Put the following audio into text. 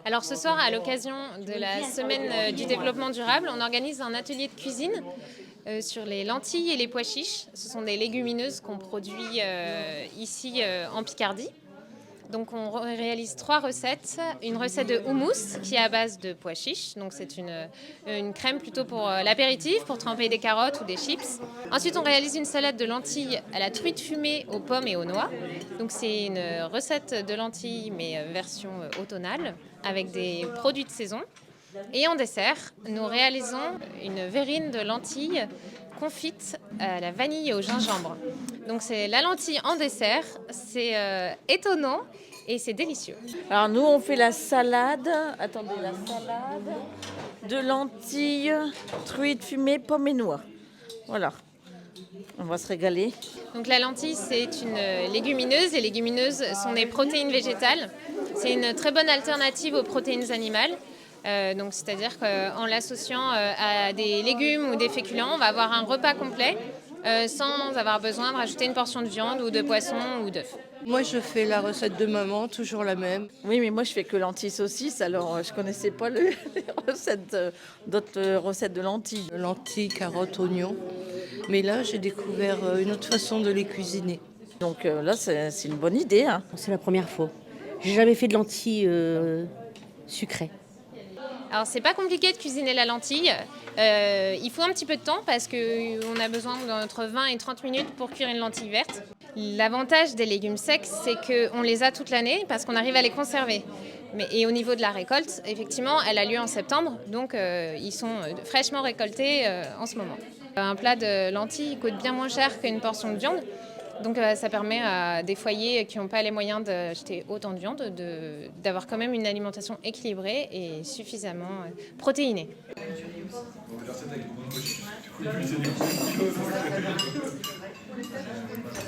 Alors ce soir, à l'occasion de la semaine du développement durable, on organise un atelier de cuisine sur les lentilles et les pois chiches. Ce sont des légumineuses qu'on produit ici en Picardie. Donc on réalise 3 recettes. Une recette de houmous qui est à base de pois chiches. Donc c'est une crème plutôt pour l'apéritif, pour tremper des carottes ou des chips. Ensuite on réalise une salade de lentilles à la truite fumée aux pommes et aux noix. Donc c'est une recette de lentilles mais version automnale avec des produits de saison. Et en dessert, nous réalisons une verrine de lentilles confite à la vanille et au gingembre. Donc c'est la lentille en dessert, c'est étonnant et c'est délicieux. Alors nous, on fait la salade. Attendez, la salade de lentilles, truite fumée, pommes et noix. Voilà. On va se régaler. Donc la lentille, c'est une légumineuse. Les légumineuses sont des protéines végétales. C'est une très bonne alternative aux protéines animales. Donc c'est-à-dire qu'en l'associant à des légumes ou des féculents, on va avoir un repas complet sans avoir besoin de rajouter une portion de viande ou de poisson ou d'œuf. Moi, je fais la recette de maman, toujours la même. Oui, mais moi je fais que lentilles saucisses, alors je connaissais pas les recettes, d'autres recettes de lentilles. Lentilles, carottes, oignons. Mais là, j'ai découvert une autre façon de les cuisiner. Donc là, c'est une bonne idée, hein. C'est la première fois. J'ai jamais fait de lentilles sucrées. Alors c'est pas compliqué de cuisiner la lentille. Il faut un petit peu de temps parce qu'on a besoin d'entre 20 et 30 minutes pour cuire une lentille verte. L'avantage des légumes secs, c'est qu'on les a toute l'année parce qu'on arrive à les conserver. Et au niveau de la récolte, effectivement, elle a lieu en septembre, donc ils sont fraîchement récoltés en ce moment. Un plat de lentilles coûte bien moins cher qu'une portion de viande. Donc ça permet à des foyers qui n'ont pas les moyens d'acheter autant de viande d'avoir quand même une alimentation équilibrée et suffisamment protéinée.